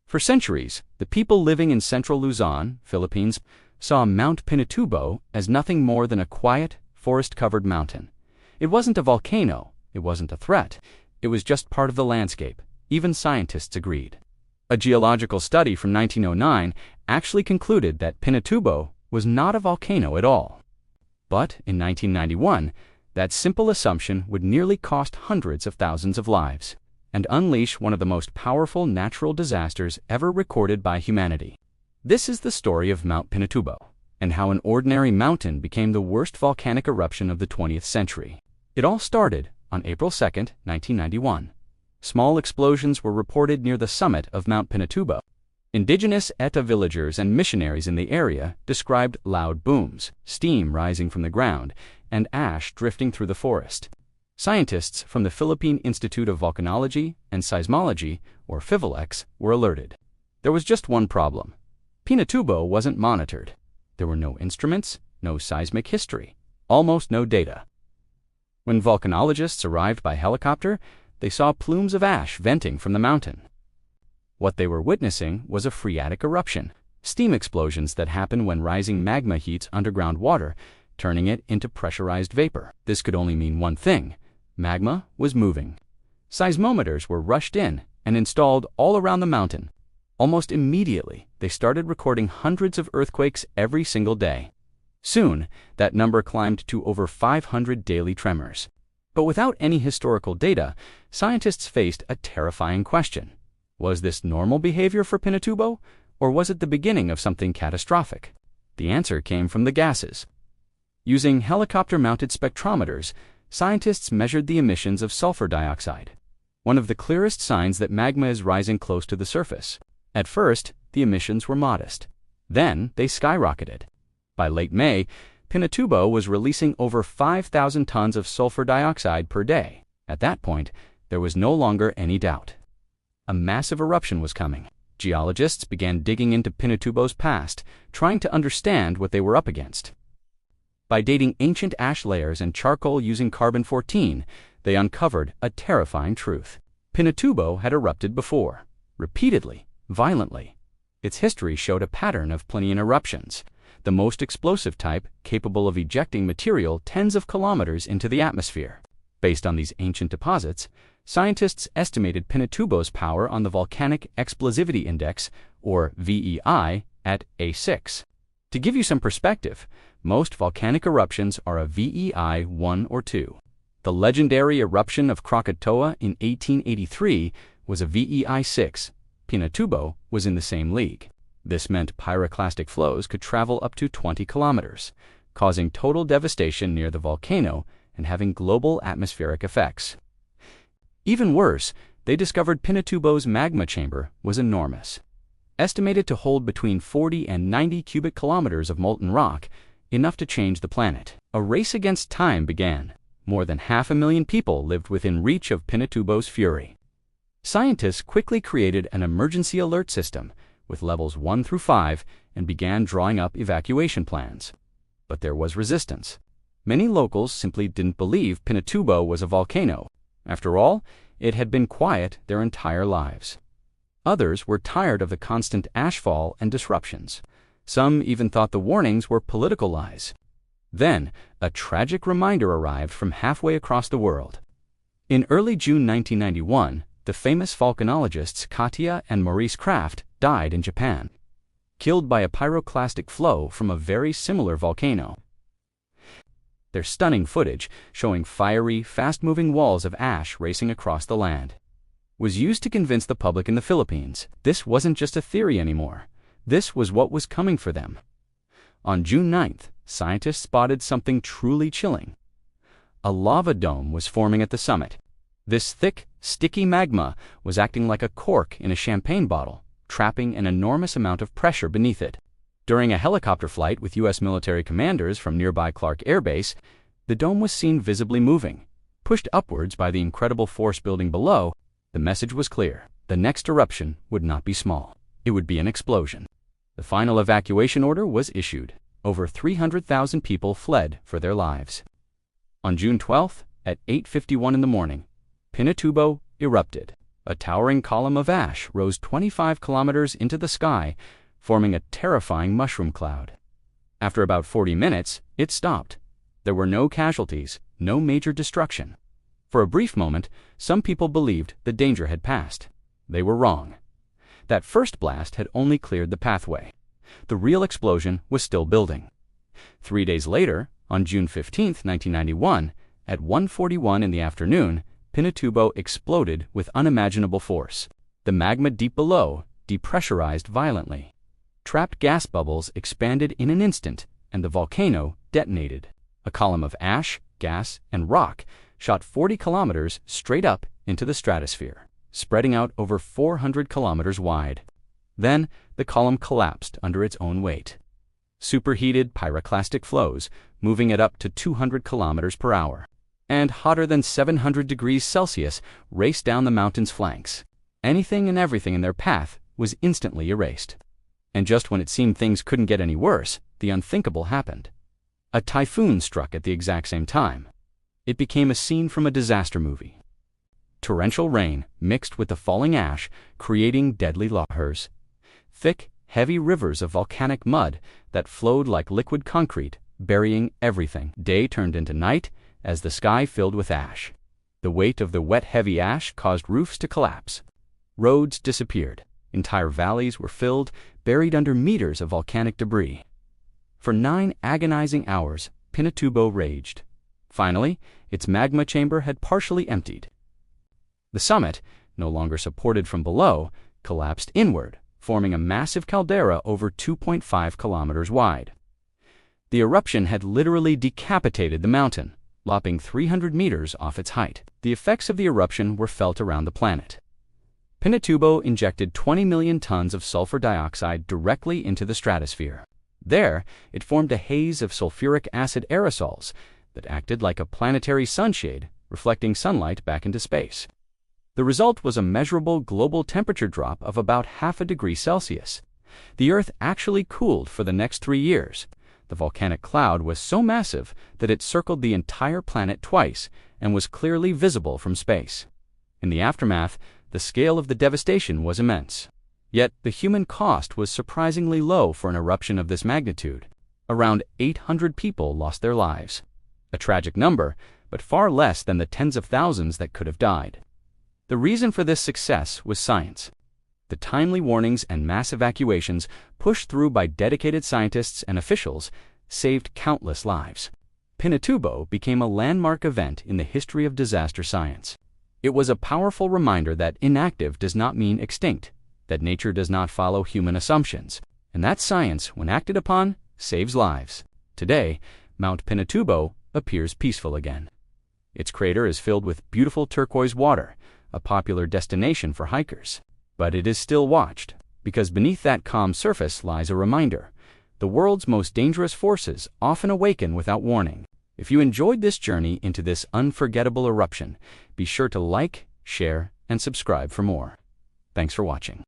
For centuries, the people living in central Luzon, Philippines, saw Mount Pinatubo as nothing more than a quiet, forest-covered mountain. It wasn't a volcano, it wasn't a threat, it was just part of the landscape. Even scientists agreed. A geological study from 1909 actually concluded that Pinatubo was not a volcano at all. But in 1991, that simple assumption would nearly cost hundreds of thousands of lives and unleash one of the most powerful natural disasters ever recorded by humanity. This is the story of Mount Pinatubo and how an ordinary mountain became the worst volcanic eruption of the 20th century. It all started on April 2, 1991. Small explosions were reported near the summit of Mount Pinatubo. Indigenous Eta villagers and missionaries in the area described loud booms, steam rising from the ground, and ash drifting through the forest. Scientists from the Philippine Institute of Volcanology and Seismology, or PHIVOLEX, were alerted. There was just one problem. Pinatubo wasn't monitored. There were no instruments, no seismic history, almost no data. When volcanologists arrived by helicopter, they saw plumes of ash venting from the mountain. What they were witnessing was a phreatic eruption, steam explosions that happen when rising magma heats underground water, turning it into pressurized vapor. This could only mean one thing: magma was moving. Seismometers were rushed in and installed all around the mountain. Almost immediately, they started recording hundreds of earthquakes every single day. Soon, that number climbed to over 500 daily tremors. But without any historical data, scientists faced a terrifying question. Was this normal behavior for Pinatubo, or was it the beginning of something catastrophic? The answer came from the gases. Using helicopter-mounted spectrometers, scientists measured the emissions of sulfur dioxide, one of the clearest signs that magma is rising close to the surface. At first, the emissions were modest. Then, they skyrocketed. By late May, Pinatubo was releasing over 5,000 tons of sulfur dioxide per day. At that point, there was no longer any doubt. A massive eruption was coming. Geologists began digging into Pinatubo's past, trying to understand what they were up against. By dating ancient ash layers and charcoal using carbon-14, they uncovered a terrifying truth. Pinatubo had erupted before, repeatedly, violently. Its history showed a pattern of Plinian eruptions, the most explosive type capable of ejecting material tens of kilometers into the atmosphere. Based on these ancient deposits, scientists estimated Pinatubo's power on the Volcanic Explosivity Index, or VEI, at A6. To give you some perspective, most volcanic eruptions are a VEI 1 or 2. The legendary eruption of Krakatoa in 1883 was a VEI 6. Pinatubo was in the same league. This meant pyroclastic flows could travel up to 20 kilometers, causing total devastation near the volcano and having global atmospheric effects. Even worse, they discovered Pinatubo's magma chamber was enormous. Estimated to hold between 40 and 90 cubic kilometers of molten rock, enough to change the planet. A race against time began. More than 500,000 people lived within reach of Pinatubo's fury. Scientists quickly created an emergency alert system with levels 1 through 5 and began drawing up evacuation plans. But there was resistance. Many locals simply didn't believe Pinatubo was a volcano. After all, it had been quiet their entire lives. Others were tired of the constant ashfall and disruptions. Some even thought the warnings were political lies. Then, a tragic reminder arrived from halfway across the world. In early June 1991, the famous volcanologists Katia and Maurice Kraft died in Japan, killed by a pyroclastic flow from a very similar volcano. Their stunning footage, showing fiery, fast-moving walls of ash racing across the land, was used to convince the public in the Philippines this wasn't just a theory anymore. This was what was coming for them. On June 9th, scientists spotted something truly chilling. A lava dome was forming at the summit. This thick, sticky magma was acting like a cork in a champagne bottle, trapping an enormous amount of pressure beneath it. During a helicopter flight with U.S. military commanders from nearby Clark Air Base, the dome was seen visibly moving. Pushed upwards by the incredible force building below, the message was clear. The next eruption would not be small. It would be an explosion. The final evacuation order was issued. Over 300,000 people fled for their lives. On June 12th, at 8:51 in the morning, Pinatubo erupted. A towering column of ash rose 25 kilometers into the sky, forming a terrifying mushroom cloud. After about 40 minutes, it stopped. There were no casualties, no major destruction. For a brief moment, some people believed the danger had passed. They were wrong. That first blast had only cleared the pathway. The real explosion was still building. 3 days later, on June 15, 1991, at 1:41 in the afternoon, Pinatubo exploded with unimaginable force. The magma deep below depressurized violently. Trapped gas bubbles expanded in an instant, and the volcano detonated. A column of ash, gas, and rock shot 40 kilometers straight up into the stratosphere, spreading out over 400 kilometers wide. Then, the column collapsed under its own weight. Superheated pyroclastic flows, moving it up to 200 kilometers per hour, and hotter than 700 degrees Celsius, raced down the mountain's flanks. Anything and everything in their path was instantly erased. And just when it seemed things couldn't get any worse, the unthinkable happened. A typhoon struck at the exact same time. It became a scene from a disaster movie. Torrential rain mixed with the falling ash, creating deadly lahars. Thick, heavy rivers of volcanic mud that flowed like liquid concrete, burying everything. Day turned into night as the sky filled with ash. The weight of the wet, heavy ash caused roofs to collapse. Roads disappeared. Entire valleys were filled, buried under meters of volcanic debris. For 9 agonizing hours, Pinatubo raged. Finally, its magma chamber had partially emptied. The summit, no longer supported from below, collapsed inward, forming a massive caldera over 2.5 kilometers wide. The eruption had literally decapitated the mountain, lopping 300 meters off its height. The effects of the eruption were felt around the planet. Pinatubo injected 20 million tons of sulfur dioxide directly into the stratosphere. There, it formed a haze of sulfuric acid aerosols that acted like a planetary sunshade, reflecting sunlight back into space. The result was a measurable global temperature drop of about half a degree Celsius. The Earth actually cooled for the next 3 years. The volcanic cloud was so massive that it circled the entire planet twice and was clearly visible from space. In the aftermath, the scale of the devastation was immense. Yet the human cost was surprisingly low for an eruption of this magnitude. Around 800 people lost their lives. A tragic number, but far less than the tens of thousands that could have died. The reason for this success was science. The timely warnings and mass evacuations, pushed through by dedicated scientists and officials, saved countless lives. Pinatubo became a landmark event in the history of disaster science. It was a powerful reminder that inactive does not mean extinct, that nature does not follow human assumptions, and that science, when acted upon, saves lives. Today, Mount Pinatubo appears peaceful again. Its crater is filled with beautiful turquoise water, a popular destination for hikers. But it is still watched, because beneath that calm surface lies a reminder: the world's most dangerous forces often awaken without warning. If you enjoyed this journey into this unforgettable eruption, be sure to like, share, and subscribe for more. Thanks for watching.